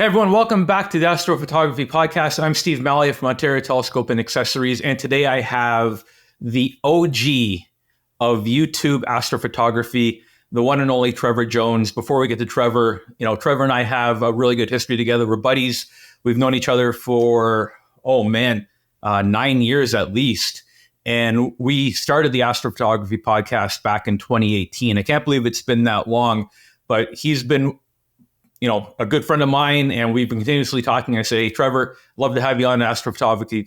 Hey everyone, welcome back to the Astrophotography Podcast. I'm Steve Mallia from Ontario Telescope and Accessories, and today I have the OG of YouTube astrophotography, the one and only Trevor Jones. Before we get to Trevor, Trevor and I have a really good history together. We're buddies. We've known each other for, 9 years at least. And we started the Astrophotography Podcast back in 2018. I can't believe it's been that long, but he's been a good friend of mine, and we've been continuously talking. I say, hey, Trevor, love to have you on the Astrophotography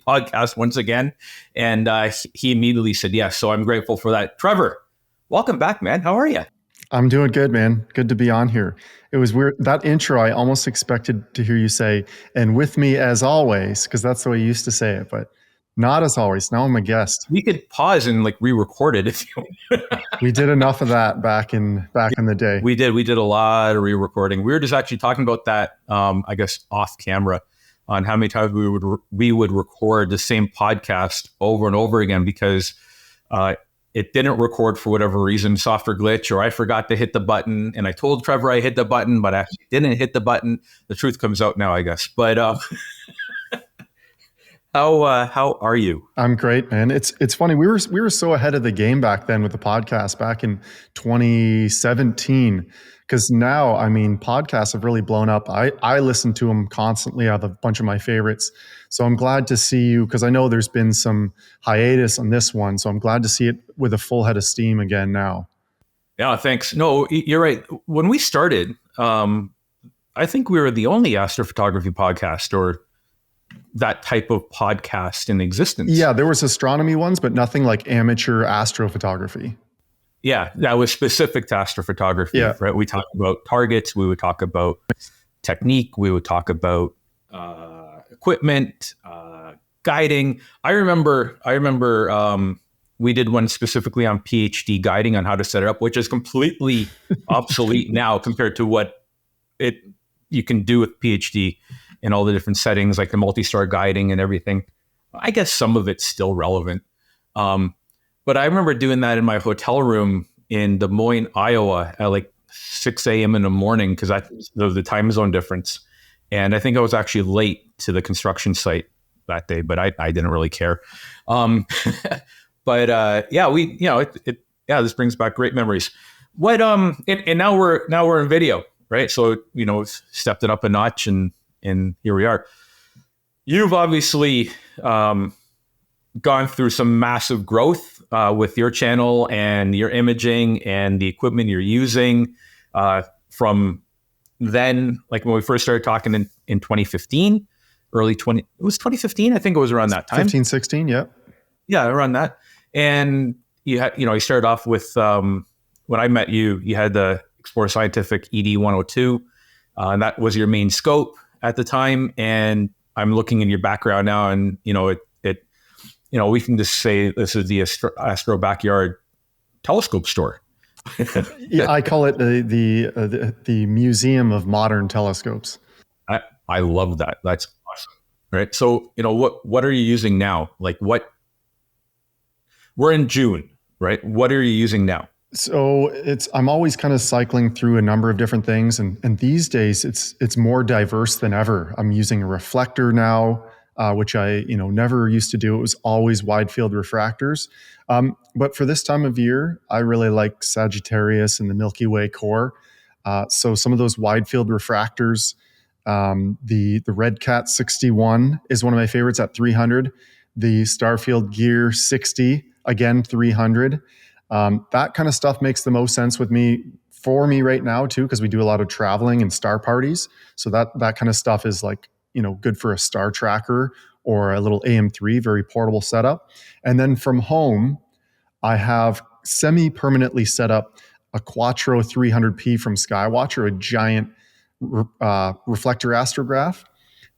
Podcast once again. And he immediately said yes. So I'm grateful for that. Trevor, welcome back, man. How are you? I'm doing good, man. Good to be on here. It was weird. That intro, I almost expected to hear you say, and with me as always, because that's the way you used to say it, but not as always. Now I'm a guest. We could pause and re-record it if you want. We did enough of that back in the day. We did a lot of re-recording. We were just actually talking about that, I guess, off camera, on how many times we would record the same podcast over and over again because it didn't record for whatever reason, software glitch, or I forgot to hit the button, and I told Trevor I hit the button, but I actually didn't hit the button. The truth comes out now, I guess. But how are you? I'm great, man. It's funny. We were so ahead of the game back then with the podcast back in 2017. Because now, podcasts have really blown up. I listen to them constantly. I have a bunch of my favorites. So I'm glad to see you, because I know there's been some hiatus on this one. So I'm glad to see it with a full head of steam again now. Yeah, thanks. No, you're right. When we started, I think we were the only astrophotography podcast or that type of podcast in existence. Yeah, there was astronomy ones, but nothing like amateur astrophotography. Yeah, that was specific to astrophotography. Yeah. Right. We talked about targets. We would talk about technique. We would talk about equipment, guiding. I remember. We did one specifically on PhD guiding, on how to set it up, which is completely obsolete now compared to what you can do with PhD and all the different settings, like the multi-star guiding and everything. I guess some of it's still relevant. But I remember doing that in my hotel room in Des Moines, Iowa at 6 a.m. in the morning because of the time zone difference. And I think I was actually late to the construction site that day, but I didn't really care. This brings back great memories. What and now we're in video, right? So stepped it up a notch, and here we are. You've obviously gone through some massive growth with your channel and your imaging and the equipment you're using from then, like when we first started talking in 2015, it was 2015. I think it was around that time. 15, 16, yeah. Yeah, around that. And you started off with, when I met you, you had the Explorer Scientific ED 102, and that was your main scope at the time. And I'm looking in your background now, and we can just say this is the Astro Backyard Telescope Store. Yeah, I call it the Museum of Modern Telescopes. I love that. That's awesome. Right. So what are you using now? We're in June, right? What are you using now? So I'm always kind of cycling through a number of different things, and these days it's more diverse than ever. I'm using a reflector now, which I never used to do. It was always wide field refractors. But for this time of year, I really like Sagittarius and the Milky Way core. So some of those wide field refractors, the Red Cat 61 is one of my favorites at 300. The Starfield Gear 60, again 300. That kind of stuff makes the most sense for me right now too, because we do a lot of traveling and star parties. So that kind of stuff is good for a star tracker or a little AM3, very portable setup. And then from home, I have semi-permanently set up a Quattro 300p from Skywatcher, a giant reflector astrograph.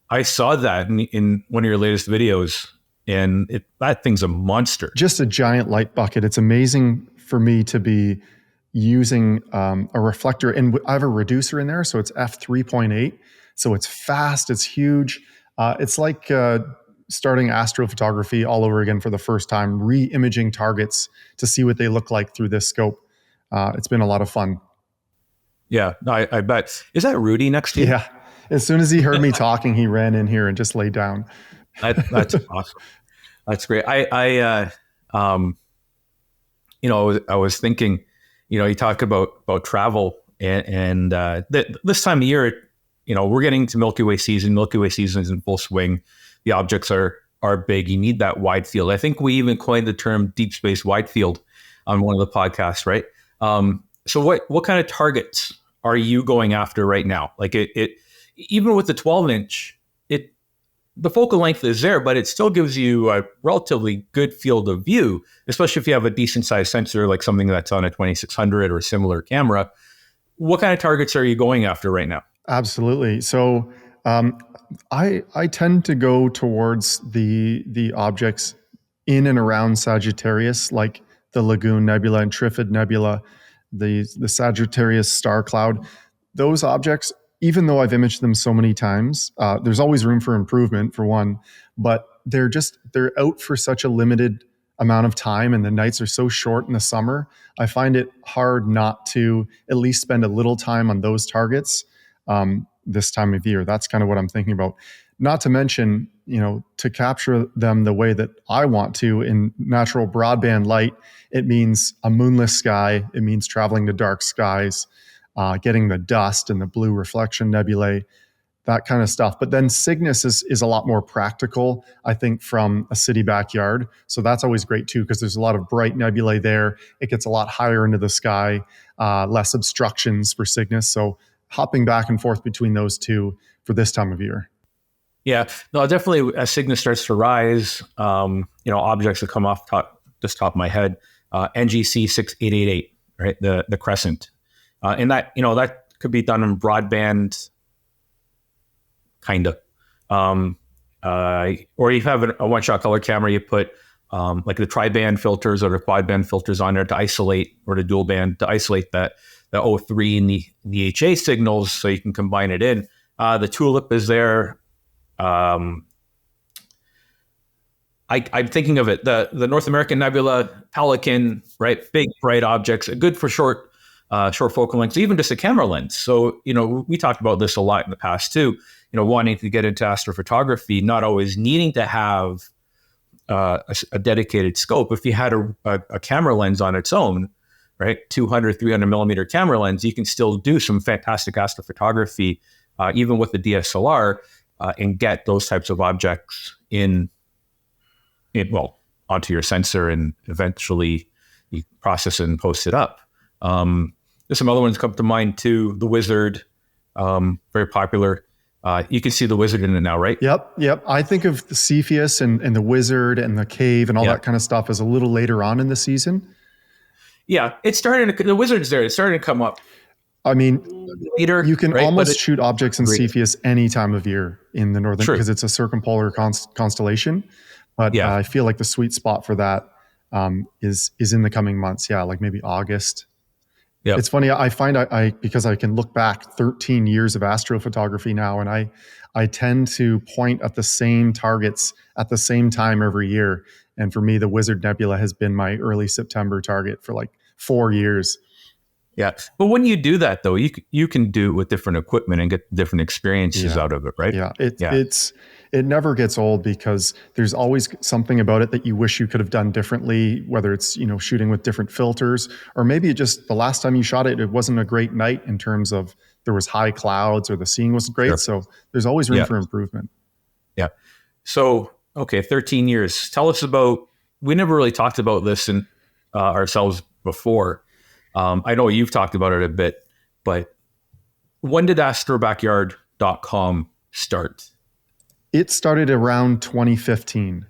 I saw that in one of your latest videos, and that thing's a monster. Just a giant light bucket. It's amazing for me to be using a reflector, and I have a reducer in there, so it's f3.8. So it's fast, it's huge. It's like starting astrophotography all over again for the first time, re-imaging targets to see what they look like through this scope. It's been a lot of fun. Yeah, no, I bet. Is that Rudy next to you? Yeah. As soon as he heard me talking, he ran in here and just laid down. That's awesome. That's great. I was thinking, you talk about travel and this time of year, we're getting to Milky Way season. Milky Way season is in full swing. The objects are big. You need that wide field. I think we even coined the term deep space wide field on one of the podcasts, right? So what kind of targets are you going after right now? Like it even with the 12-inch, the focal length is there, but it still gives you a relatively good field of view, especially if you have a decent sized sensor, like something that's on a 2600 or a similar camera. What kind of targets are you going after right now? Absolutely. So I tend to go towards the objects in and around Sagittarius, like the Lagoon Nebula and Trifid Nebula, the Sagittarius star cloud. Those objects, even though I've imaged them so many times, there's always room for improvement, for one, but they're out for such a limited amount of time, and the nights are so short in the summer. I find it hard not to at least spend a little time on those targets this time of year. That's kind of what I'm thinking about. Not to mention, to capture them the way that I want to in natural broadband light, it means a moonless sky. It means traveling to dark skies, getting the dust and the blue reflection nebulae, that kind of stuff. But then Cygnus is a lot more practical, I think, from a city backyard. So that's always great too, because there's a lot of bright nebulae there. It gets a lot higher into the sky, less obstructions for Cygnus. So hopping back and forth between those two for this time of year. Yeah, no, definitely as Cygnus starts to rise, objects that come off top of my head, NGC 6888, right? The crescent. And that could be done in broadband, kind of. Or you have a one-shot color camera, you put like the tri-band filters or the quad-band filters on there to isolate, or the dual band to isolate the O3 and the HA signals, so you can combine it in. The tulip is there. I'm thinking of it. The North American Nebula, Pelican, right? Big, bright objects, good for short focal lengths, even just a camera lens. So, we talked about this a lot in the past too, wanting to get into astrophotography, not always needing to have a dedicated scope. If you had a camera lens on its own, right, 200, 300 millimeter camera lens, you can still do some fantastic astrophotography, even with the DSLR, and get those types of objects onto your sensor, and eventually you process it and post it up. There's some other ones come to mind too. The Wizard, very popular. You can see the Wizard in it now, right? Yep. I think of the Cepheus and the Wizard and the Cave and all that kind of stuff as a little later on in the season. Yeah, the Wizard's there. It's starting to come up. I mean, later, you can almost shoot objects in Cepheus any time of year in the northern, because it's a circumpolar constellation. But I feel like the sweet spot for that is in the coming months. Yeah, like maybe August. Yep. It's funny. I find because I can look back 13 years of astrophotography now, and I tend to point at the same targets at the same time every year. And for me, the Wizard Nebula has been my early September target for like 4 years. Yeah. But when you do that, though, you can do it with different equipment and get different experiences out of it, right? Yeah. It never gets old, because there's always something about it that you wish you could have done differently, whether it's, shooting with different filters, or maybe it just, the last time you shot it, it wasn't a great night in terms of there was high clouds or the scene wasn't great. Sure. So there's always room for improvement. Yeah. So, okay, 13 years. Tell us about, we never really talked about this in ourselves before. I know you've talked about it a bit, but when did astrobackyard.com start? It started around 2015.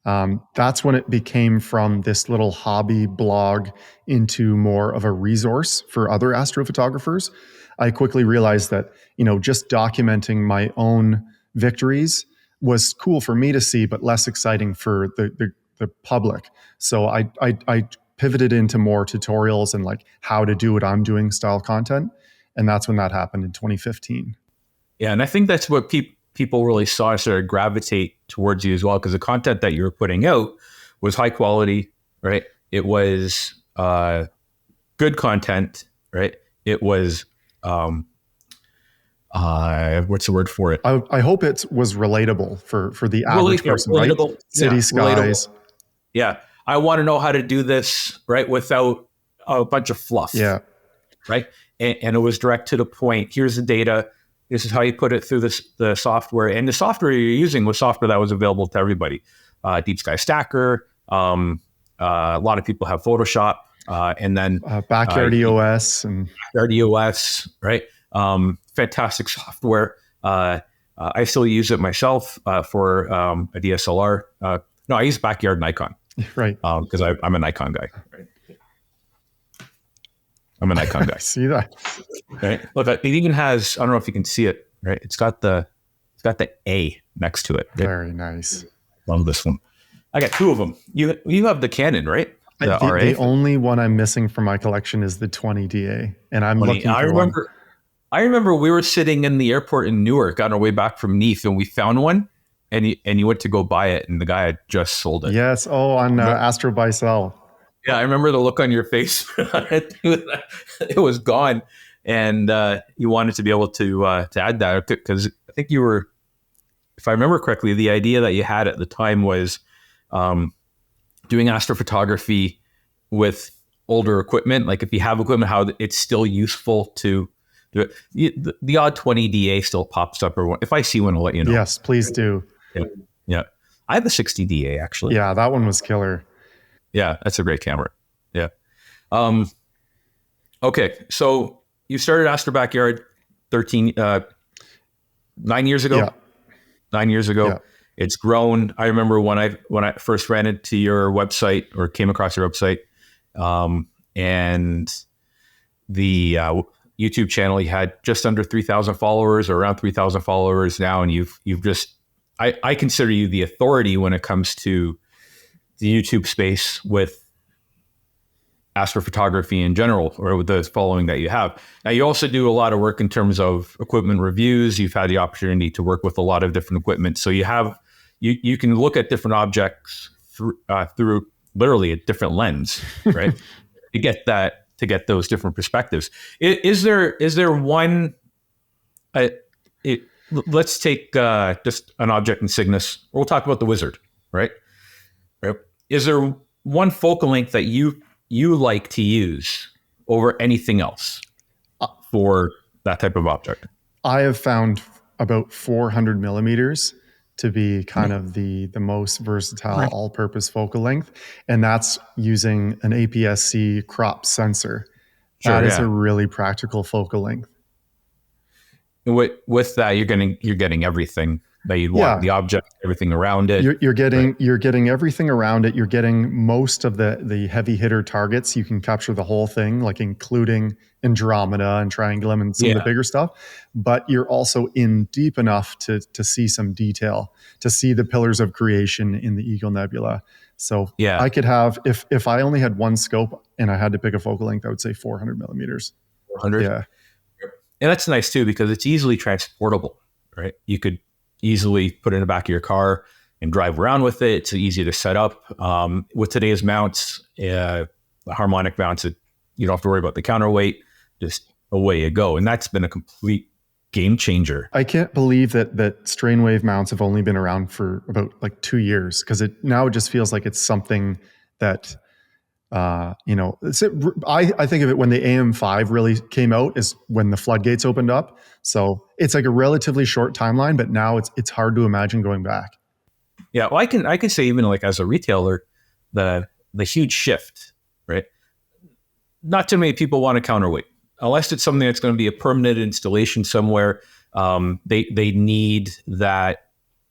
That's when it became from this little hobby blog into more of a resource for other astrophotographers. I quickly realized that, just documenting my own victories was cool for me to see, but less exciting for the public. So I pivoted into more tutorials and like how to do what I'm doing style content. And that's when that happened in 2015. Yeah. And I think that's what people really saw, started gravitate towards you as well, because the content that you were putting out was high quality, right? It was good content, right? It was what's the word for it? I hope it was relatable for the average person, relatable, right? City skies. Relatable. Yeah. I want to know how to do this, right, without a bunch of fluff. Yeah. Right. And it was direct to the point. Here's the data. This is how you put it through the software. And the software you're using was software that was available to everybody. Deep Sky Stacker. A lot of people have Photoshop. And then Backyard EOS and Backyard EOS, right? Fantastic software. I still use it myself for a DSLR. No, I use Backyard Nikon. Right. Because I'm a Nikon guy. Right? I'm a Nikon guy. See that? Right. Look, it even has, I don't know if you can see it, right? It's got the A next to it. Very nice. Love this one. I got two of them. You have the Canon, right? The only one I'm missing from my collection is the 20DA, and I'm looking for one. I remember we were sitting in the airport in Newark on our way back from Neath, and we found one, and you went to go buy it, and the guy had just sold it. Yes. Oh, on Astro Buy Sell. Yeah, I remember the look on your face. It was gone, and you wanted to be able to add that because I think you were, if I remember correctly, the idea that you had at the time was doing astrophotography with older equipment. Like if you have equipment, how it's still useful to do it. The odd 20DA still pops up, or if I see one, I'll let you know. Yes, please do. Yeah. I have the 60DA actually. Yeah, that one was killer. Yeah, that's a great camera. Yeah. Okay, so you started Astro Backyard 9 years ago. Yeah. 9 years ago. Yeah. It's grown. I remember when I first ran into your website or came across your website, and the YouTube channel, you had just under 3,000 followers or around 3,000 followers now, and you've just I consider you the authority when it comes to the YouTube space with astrophotography in general, or with the following that you have. Now, you also do a lot of work in terms of equipment reviews. You've had the opportunity to work with a lot of different equipment. So you can look at different objects through literally a different lens, right? to get those different perspectives. Is there one, let's take just an object in Cygnus, or we'll talk about the Wizard, right? Is there one focal length that you like to use over anything else for that type of object? I have found about 400 millimeters to be kind of the most versatile all-purpose focal length, and that's using an APS-C crop sensor. Sure, that is a really practical focal length. With that, you're getting everything that you'd want, the object, everything around it. You're getting everything around it. You're getting most of the heavy hitter targets. You can capture the whole thing, like including Andromeda and Triangulum and some of the bigger stuff. But you're also in deep enough to see some detail, to see the pillars of creation in the Eagle Nebula. So I could have, if I only had one scope and I had to pick a focal length, I would say 400 millimeters. 400? Yeah. And that's nice too, because it's easily transportable, right? You could easily put it in the back of your car and drive around with it. It's easy to set up. With today's mounts, the harmonic mounts, you don't have to worry about the counterweight, just away you go. And that's been a complete game changer. I can't believe that strain wave mounts have only been around for about like 2 years, because it just feels like it's something that, I think of it when the AM5 really came out is when the floodgates opened up. So it's like a relatively short timeline, but now it's hard to imagine going back. Yeah, well, I can say even like as a retailer, the huge shift, right? Not too many people want a counterweight unless it's something that's going to be a permanent installation somewhere. They need that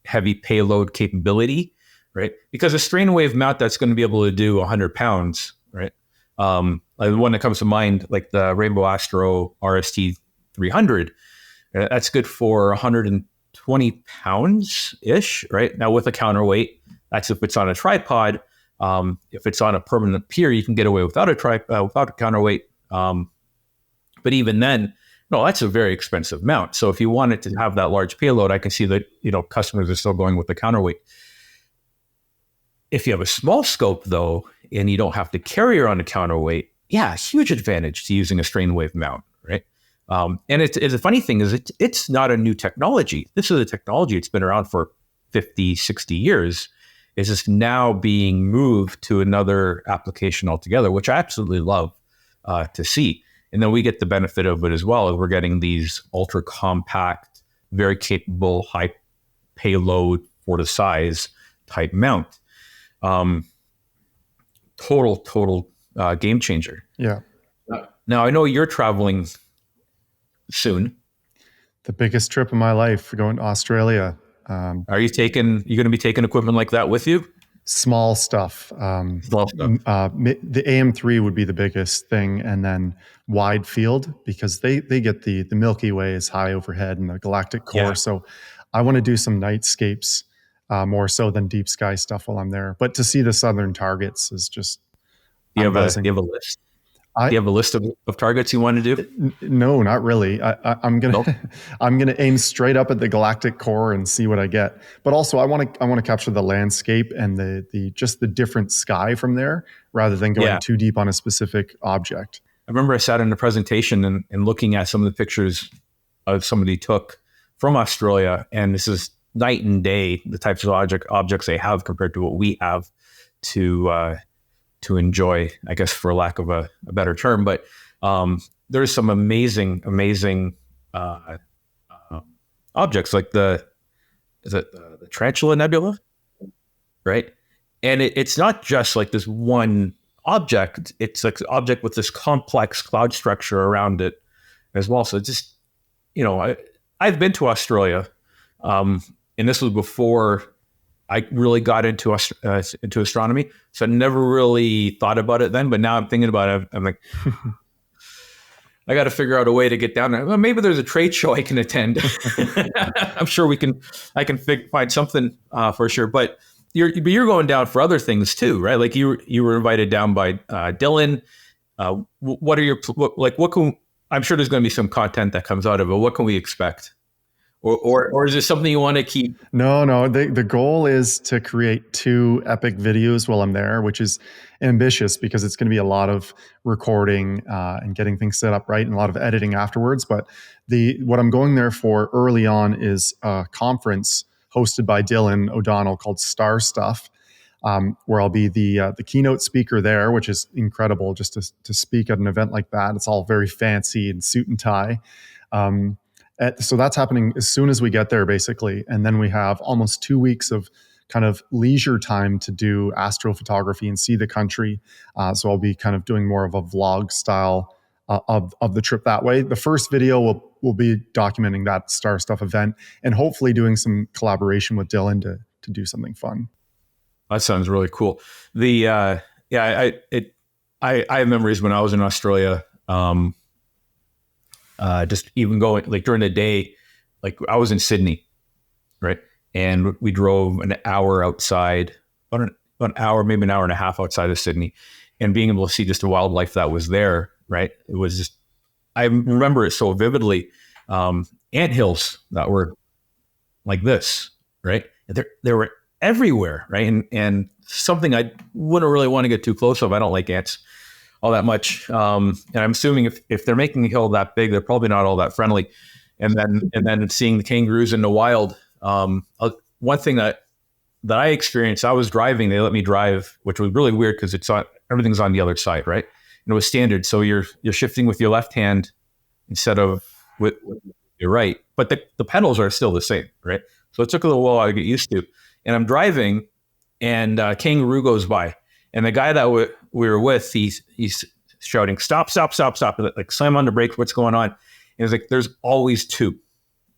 heavy payload capability, right? Because a strain wave mount that's going to be able to do 100 pounds, right? Like the one that comes to mind, like the Rainbow Astro RST 300, that's good for 120 pounds ish, right? Now with a counterweight, that's if it's on a tripod. If it's on a permanent pier, you can get away without a counterweight. But even then, no, that's a very expensive mount. So if you wanted to have that large payload, I can see that customers are still going with the counterweight. If you have a small scope though, and you don't have to carry around a counterweight, huge advantage to using a strain wave mount, right? And it's a funny thing is it's not a new technology. This is a technology that's been around for 50, 60 years. It's just now being moved to another application altogether, which I absolutely love to see. And then we get the benefit of it as well. We're getting these ultra compact, very capable, high payload for the size type mount. Total game changer. Yeah. Now I know you're traveling soon. The biggest trip of my life, going to Australia. Are you going to be taking equipment like that with you? Small stuff. Small stuff. The AM3 would be the biggest thing, and then wide field, because they get the Milky Way is high overhead and the galactic core. Yeah. So I want to do some nightscapes more so than deep sky stuff while I'm there. But to see the southern targets is just Do you have a list? Do you have a list of targets you want to do? No, not really. I'm gonna aim straight up at the galactic core and see what I get. But also, I want to capture the landscape and the just the different sky from there, rather than going too deep on a specific object. I remember I sat in a presentation and looking at some of the pictures somebody took from Australia, and this is night and day the types of objects they have compared to what we have to enjoy, I guess, for lack of a better term. But there's some amazing objects, like the Tarantula Nebula, right? And it's not just like this one object. It's like an object with this complex cloud structure around it as well. So it's just, I've been to Australia, and this was before I really got into astronomy, so I never really thought about it then. But now I'm thinking about it. I'm like, I got to figure out a way to get down there. Well, maybe there's a trade show I can attend. I'm sure I can find something for sure. But you're going down for other things too, right? Like you were invited down by Dylan. What can, I'm sure there's going to be some content that comes out of it. What can we expect? Or is it something you want to keep? No. The goal is to create 2 epic videos while I'm there, which is ambitious because it's going to be a lot of recording and getting things set up right, and a lot of editing afterwards. But what I'm going there for early on is a conference hosted by Dylan O'Donnell called Star Stuff, where I'll be the keynote speaker there, which is incredible just to speak at an event like that. It's all very fancy and suit and tie. So that's happening as soon as we get there, basically. And then we have almost 2 weeks of kind of leisure time to do astrophotography and see the country. So I'll be kind of doing more of a vlog style of the trip that way. The first video will be documenting that Star Stuff event and hopefully doing some collaboration with Dylan to do something fun. That sounds really cool. I have memories when I was in Australia. Just even going like during the day, like I was in Sydney, right? And we drove an hour outside, about an hour, maybe an hour and a half outside of Sydney, and being able to see just the wildlife that was there, right? It was just, I remember it so vividly. Anthills that were like this, right? They were everywhere, right? And something I wouldn't really want to get too close of. I don't like ants all that much. And I'm assuming if they're making a hill that big, they're probably not all that friendly. And then seeing the kangaroos in the wild. One thing that I experienced, I was driving, they let me drive, which was really weird because everything's on the other side, right? And it was standard. So you're shifting with your left hand instead of with your right, but the pedals are still the same, right? So it took a little while to get used to. And I'm driving and a kangaroo goes by. And the guy that we were with, he's shouting, stop, like slam on the brakes, what's going on? And it's like, there's always 2,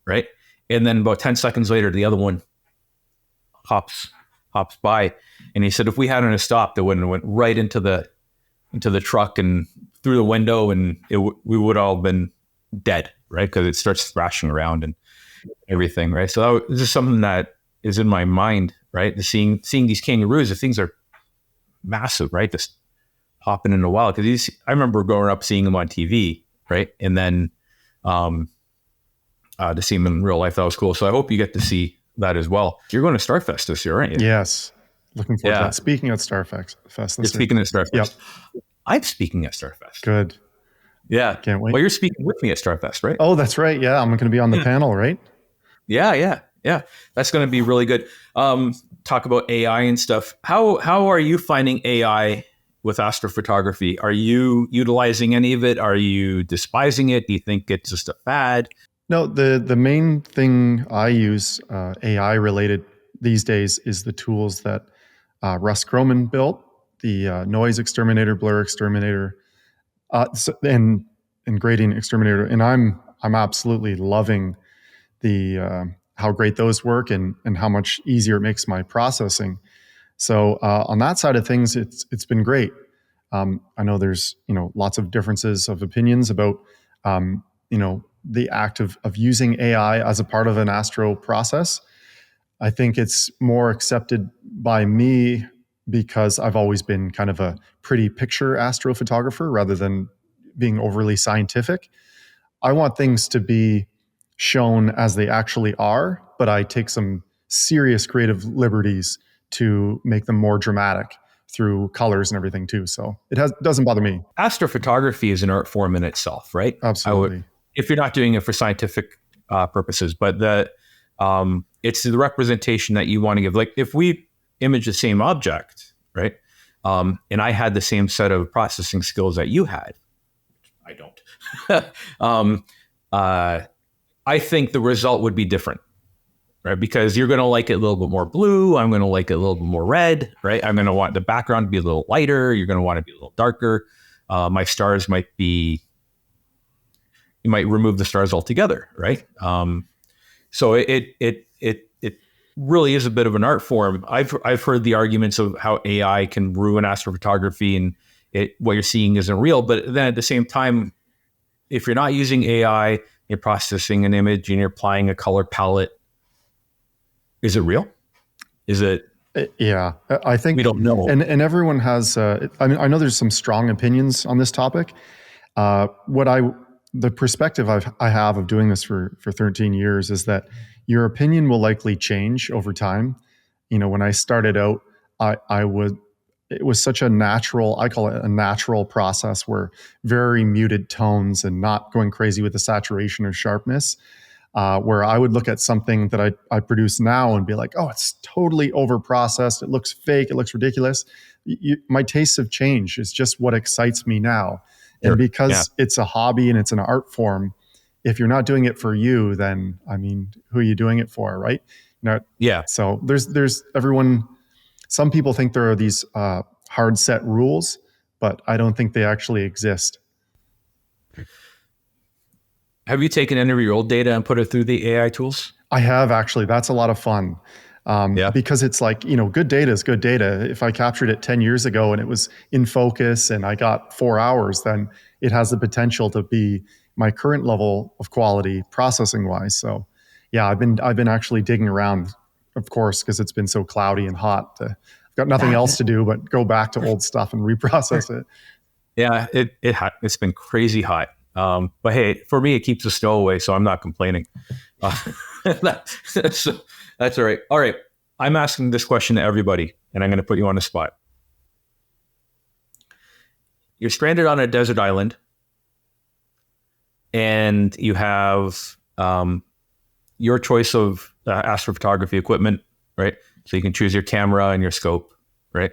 right? And then about 10 seconds later, the other one hops by. And he said, if we hadn't stopped, it wouldn't have went right into the truck and through the window, and we would all been dead, right? Because it starts thrashing around and everything, right? So this is something that is in my mind, right? Seeing these kangaroos, the things are massive, right? Just hopping in the wild. Because I remember growing up seeing them on TV, right? And then to see them in real life, that was cool. So I hope you get to see that as well. You're going to Starfest this year, aren't you? Yes. Looking forward to that. Speaking at Starfest. You're speaking at Starfest. Yep. I'm speaking at Starfest. Good. Yeah. Can't wait. Well, you're speaking with me at Starfest, right? Oh, that's right. Yeah, I'm going to be on the panel, right? Yeah. That's going to be really good. Talk about AI and stuff. How are you finding AI with astrophotography? Are you utilizing any of it? Are you despising it? Do you think it's just a fad? No, the main thing I use AI related these days is the tools that Russ Croman built, the noise exterminator, blur exterminator, and gradient exterminator. And I'm absolutely loving the how great those work and how much easier it makes my processing. So on that side of things, it's been great. I know there's lots of differences of opinions about the act of using AI as a part of an astro process. I think it's more accepted by me because I've always been kind of a pretty picture astrophotographer rather than being overly scientific. I want things to be shown as they actually are, but I take some serious creative liberties to make them more dramatic through colors and everything too. So doesn't bother me. Astrophotography is an art form in itself, right? Absolutely. If you're not doing it for scientific purposes, but it's the representation that you want to give. Like if we image the same object, right? And I had the same set of processing skills that you had. I don't. I think the result would be different, right? Because you're going to like it a little bit more blue. I'm going to like it a little bit more red, right? I'm going to want the background to be a little lighter. You're going to want it to be a little darker. My stars you might remove the stars altogether, right? So it really is a bit of an art form. I've heard the arguments of how AI can ruin astrophotography and what you're seeing isn't real. But then at the same time, if you're not using AI, you're processing an image and you're applying a color palette, is it real? Is it? Yeah, I think we don't know. And everyone has. I know there's some strong opinions on this topic. The perspective I have of doing this for 13 years is that your opinion will likely change over time. When I started out, it was such a natural, I call it a natural process where very muted tones and not going crazy with the saturation or sharpness, where I would look at something that I produce now and be like, oh, it's totally over processed. It looks fake. It looks ridiculous. My tastes have changed. It's just what excites me now. And because it's a hobby and it's an art form, if you're not doing it for you, then, who are you doing it for, right? So there's everyone, some people think there are these hard set rules, but I don't think they actually exist. Have you taken any of your old data and put it through the AI tools? I have actually. That's a lot of fun. Because it's like, good data is good data. If I captured it 10 years ago and it was in focus and I got 4 hours, then it has the potential to be my current level of quality processing wise. So yeah, I've been actually digging around, of course, because it's been so cloudy and hot. I've got nothing else to do but go back to old stuff and reprocess it. Yeah, it's been crazy hot. But hey, for me, it keeps the snow away, so I'm not complaining. That's all right. All right. I'm asking this question to everybody, and I'm going to put you on the spot. You're stranded on a desert island, and you have your choice of astrophotography equipment, right? So you can choose your camera and your scope, right?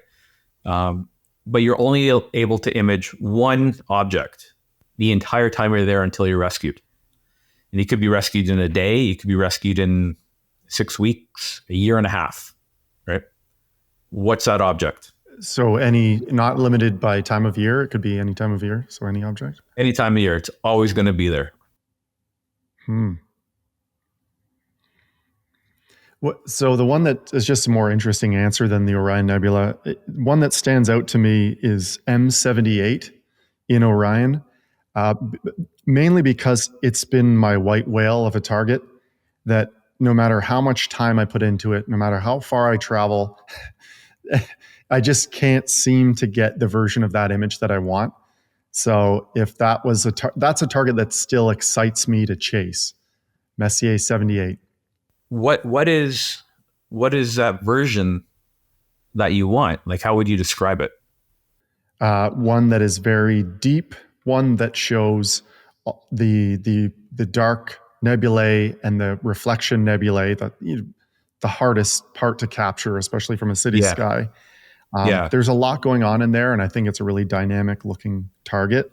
But you're only able to image one object the entire time you're there until you're rescued. And you could be rescued in a day. You could be rescued in 6 weeks, a year and a half, right? What's that object? So not limited by time of year. It could be any time of year. So any object? Any time of year. It's always going to be there. So the one that is just a more interesting answer than the Orion Nebula, one that stands out to me is M78 in Orion. Mainly because it's been my white whale of a target that no matter how much time I put into it, no matter how far I travel, I just can't seem to get the version of that image that I want. So if that was that's a target that still excites me to chase. Messier 78. What is that version that you want? Like, how would you describe it? One that is very deep, one that shows the dark nebulae and the reflection nebulae, that the hardest part to capture, especially from a city sky. There's a lot going on in there, and I think it's a really dynamic looking target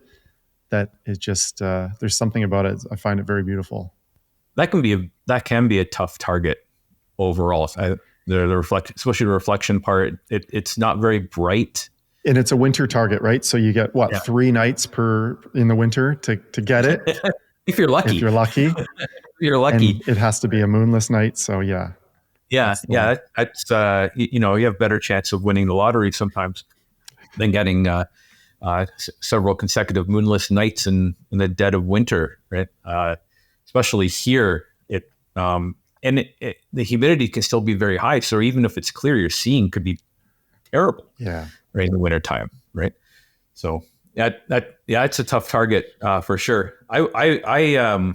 that is just there's something about it. I find it very beautiful. That can be a tough target overall. Especially the reflection part. It's not very bright. And it's a winter target, right? So you get 3 nights in the winter to get it. If you're lucky. You're lucky. And it has to be a moonless night. So yeah. That's you have better chance of winning the lottery sometimes than getting several consecutive moonless nights in the dead of winter, right? Especially here, the humidity can still be very high. So even if it's clear, your seeing could be terrible. Yeah. Right in the wintertime, right? So it's a tough target for sure. I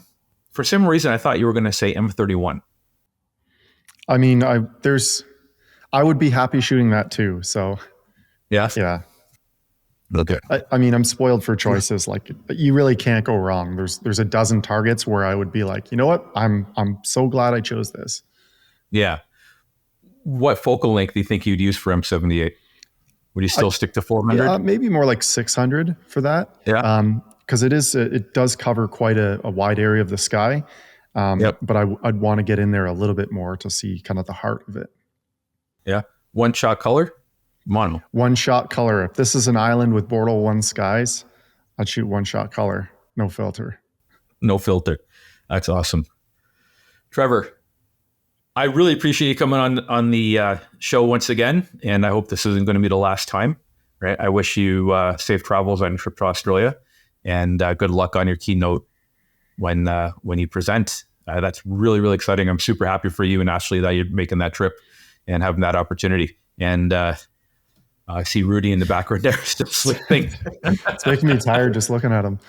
for some reason I thought you were going to say M31. I mean, I would be happy shooting that too. So yeah. Okay. I mean, I'm spoiled for choices. Like, you really can't go wrong. There's a dozen targets where I would be like, you know what? I'm so glad I chose this. Yeah. What focal length do you think you'd use for M78? Would you still stick to 400? Yeah, maybe more like 600 for that. Yeah. Because it does cover quite a wide area of the sky. But I'd want to get in there a little bit more to see kind of the heart of it. Yeah. One shot color? Mono. One shot color. If this is an island with Bortle 1 skies, I'd shoot one shot color. No filter. No filter. That's awesome. Trevor, I really appreciate you coming on the show once again, and I hope this isn't going to be the last time. Right? I wish you safe travels on your trip to Australia, and good luck on your keynote when you present. That's really, really exciting. I'm super happy for you and Ashley that you're making that trip and having that opportunity. And I see Rudy in the background there still sleeping. It's making me tired just looking at him.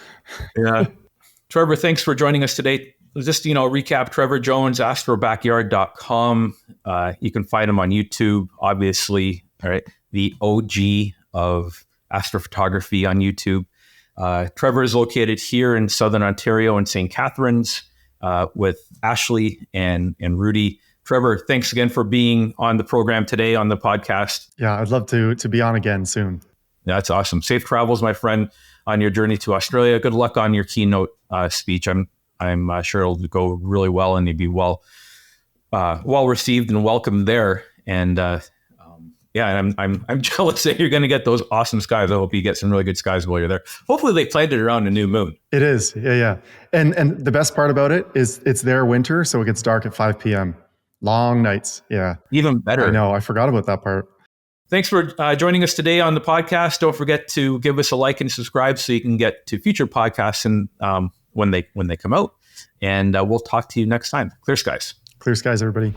Yeah. Trevor, thanks for joining us today. Just, recap Trevor Jones, astrobackyard.com. You can find him on YouTube, obviously. All right. The OG of astrophotography on YouTube. Trevor is located here in Southern Ontario in St. Catharines with Ashley and Rudy. Trevor, thanks again for being on the program today on the podcast. Yeah, I'd love to be on again soon. That's awesome. Safe travels, my friend, on your journey to Australia. Good luck on your keynote speech. I'm sure it'll go really well, and you'll be well received and welcomed there. And I'm jealous that you're going to get those awesome skies. I hope you get some really good skies while you're there. Hopefully they planned it around a new moon. It is. Yeah. And the best part about it is it's their winter, so it gets dark at 5 p.m. Long nights. Yeah. Even better. I know. I forgot about that part. Thanks for joining us today on the podcast. Don't forget to give us a like and subscribe so you can get to future podcasts and when they come out. And we'll talk to you next time. Clear skies. Clear skies, everybody.